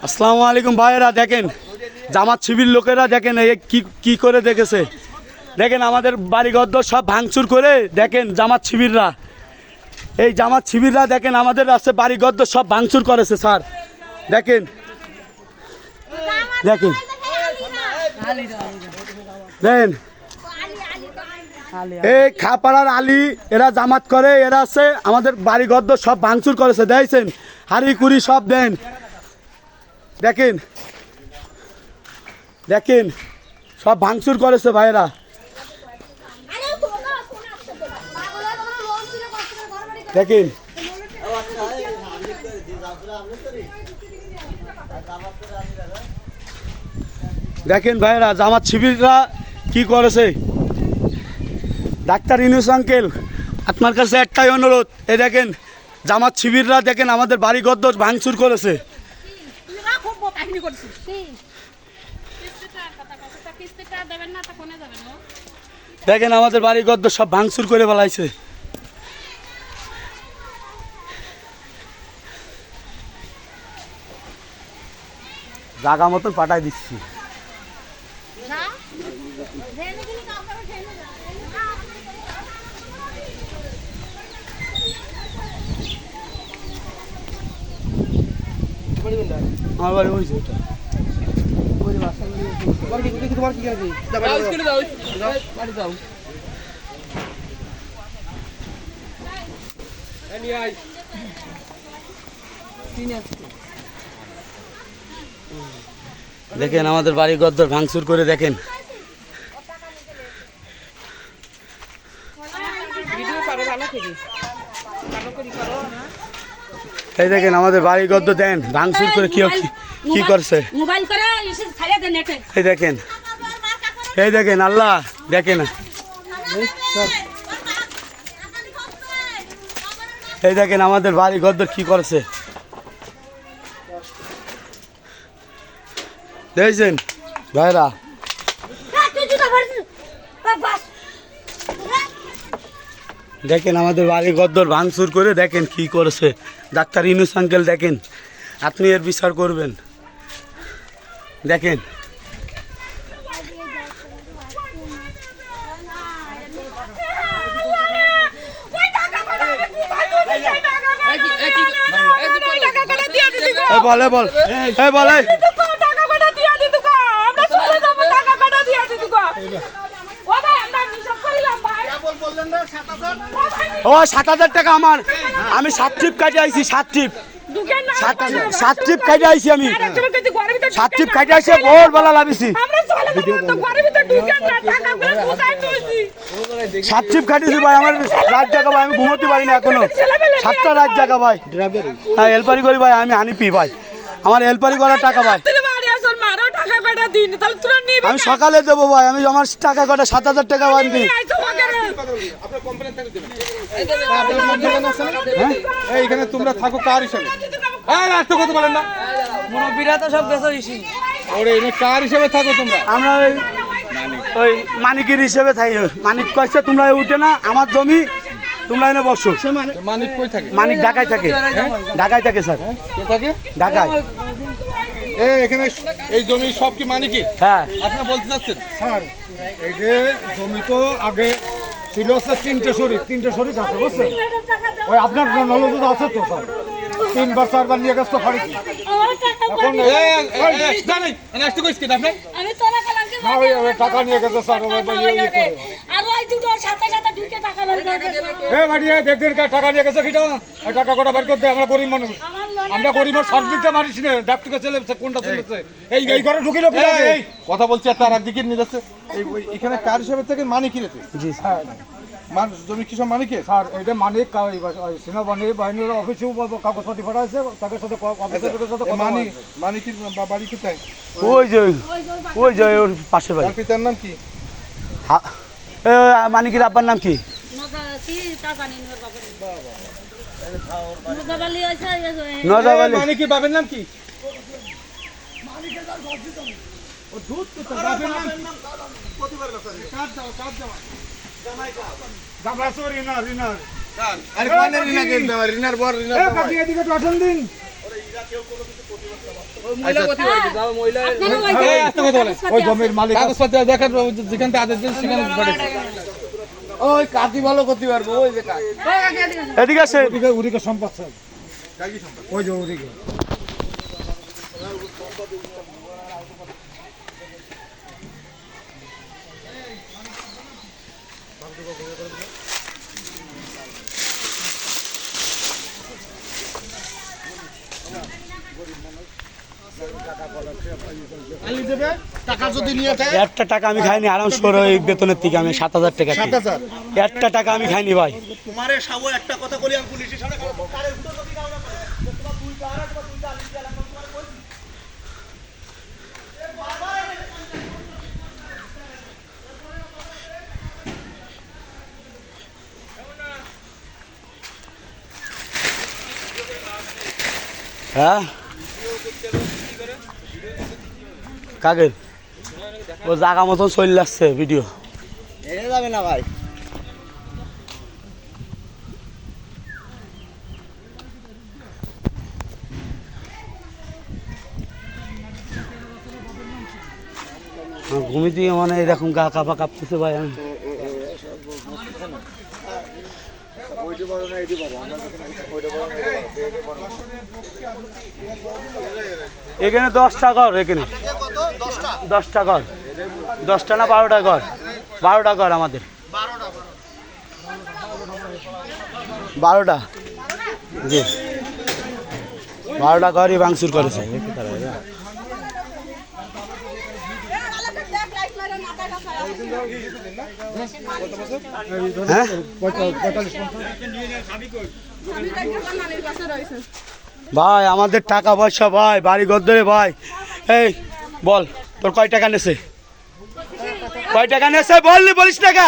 আসসালামু আলাইকুম ভাইয়েরা, দেখেন জামাত শিবির লোকেরা দেখেন কি করে দেখেছে। দেখেন আমাদের বাড়িঘর সব ভাঙচুর করে, দেখেন জামাত শিবিররা, এই জামাত শিবিররা দেখেন আমাদের রাস্তায় বাড়িঘর সব ভাঙচুর করেছে। স্যার দেখেন দেখেন দেখেন এই খাপাড়ার আলী এরা জামাত করে, এরা আছে আমাদের বাড়িঘর সব ভাঙচুর করেছে। দেখছেন হাড়ি কুড়ি সব দেন, দেখেন দেখেন সব ভাঙচুর করেছে ভাইয়েরা। দেখেন দেখেন ভাইয়েরা জামাত শিবিররা কি করেছে। ডাক্তার ইউনূস আঙ্কেল, আপনার কাছে একটাই অনুরোধ, এই দেখেন জামাত শিবিররা দেখেন আমাদের বাড়িঘর ভাঙচুর করেছে। দেখেন আমাদের বাড়িঘর সব ভাঙচুর করে ফেলাইছে। জাগা মতন পাঠাই দিচ্ছি। আমার বাড়ি হয়েছে ওটা। তোমার কি আছে? দেখেন আমাদের বাড়ি গদ্দর ভাঙচুর করে দেখেন। এই দেখেন আমাদের বাড়ি গদ্দ দেন ভাঙচুর করে কি করছে। এই দেখেন এই দেখেন আল্লাহ দেখেন, এই দেখেন আমাদের বাড়ি গদ্দর কি করছে দেখছেন ভাইরা। দেখেন আমাদের বাড়ি গদ্দর ভাঙচুর করে দেখেন কি করেছে ডাক্তার ইউনূস আঙ্কেল। দেখেন আপনি এর বিচার করবেন। দেখেন বলে বল বলে ও 7,000 টাকা আমার, আমি 7 ট্রিপ কাটে আইছি। 7 ট্রিপ কাটে আইছি আমি, 7 ট্রিপ কাটে আইছি ভোরবেলা লাভিছি। 7 ট্রিপ কাটিয়েছি ভাই, আমার রাত জায়গা ভাই, আমি ঘুমোতে পারি না এখনো। 7টা রাত জায়গা ভাই, হ্যাঁ হেল্পারি করি ভাই, আমি হানিপি ভাই, আমার হেল্পারি করার টাকা ভাই আমি সকালে দেবো ভাই। আমি আমার টাকা কটা 7,000 টাকা ভাই দিই। এইখানে তোমরা থাকো কার হিসাবে? কথা বলেন না, মুরব্বীরা তো সব বেশি ওরে কার হিসাবে থাকো তোমরা? আমরা ওই মানিকের হিসেবে থাকি। মানিক কয়েছে তোমরা উঠে না আমার জমি, তোমরা এনে বসো। মানিক কই থাকে? মানিক ঢাকায় থাকে, ঢাকায় থাকে স্যার। কে থাকে? ঢাকায়। এখানে এই জমি সব কি মানিকের? হ্যাঁ। আপনারা বলতে চাচ্ছেন স্যার এই যে জমি তো আগে ছিল হচ্ছে 3টে শরীর আছে বুঝছেন? ওই আপনার নলেজ আছে তো স্যার, 3বার 4বার নিয়ে গেছে তো ফাড়ি। এখন টাকা নিয়ে গেছে স্যার, দেখবেন টাকা নিয়ে গেছে কিটা, টাকা কটা বের করতে। আমরা গরিব মানুষ, আমরা গরিবের সার্ভিসটা মারিস না, ডাক্তারকে চলেছে কোনটা চলেছে এই ঘরে ঢুকিল কথা বলছি। আর তার একদিকে নিয়ে যাচ্ছে এখানে কার হিসাবে থেকে মানিক কিনেছে? জি হ্যাঁ জমি কি সব মানিকের? স্যার এটা মানিক সেনাবাহিনীর অফিসেও কাগজপাতি পাঠা আছে, তাদের সাথে মানিকের বাড়ি কোথায়? ওই যে ওর পাশে বাড়ি। পিতার নাম কি? মানিকের আব্বার নাম কি? মানিকের বাবার নাম কি? রিনার বর রিনার এই আস্তে কথা বলেন। ওই জমির মালিক কাগজপত্র দেখেন যেখান থেকে আদেশ দিয়েছে সেখানে পাঠিয়েছে। ওই কাকি ভালো করতে পারবো ওই যে কাকি এদিকে আসেন। ওদিকে সম্পদ স্যার ওই যে ওদিকে টাকা যদি নিয়ে যায় একটা টাকা আমি খাইনি আরাম করে ওই বেতনের থেকে আমি 7,000 টাকা খাই। 7,000 একটা টাকা আমি খাইনি ভাই। তোমারে সাবো একটা কথা বলি আমি পুলিশের সামনে হ্যাঁ কাকের ও জায়গা মতন চলে আসছে ভিডিও। এনে যাবে না ভাই ঘুমি দিয়ে মানে এরকম গা কাঁপা কাঁপতেছে ভাই আমি। এখানে 10টা ঘর, এখানে 10টা ঘর, 10টা না 12টা ঘর, 12টা ঘর আমাদের, 12টা জি 12টা ঘরই ভাঙচুর করেছে। হ্যাঁ ভাই আমাদের টাকা পয়সা ভাই, বাড়ি ঘর ধরে ভাই। এই বল তোর কয় টাকা নেছে, কয় টাকা নেছে বললি, বলিস টাকা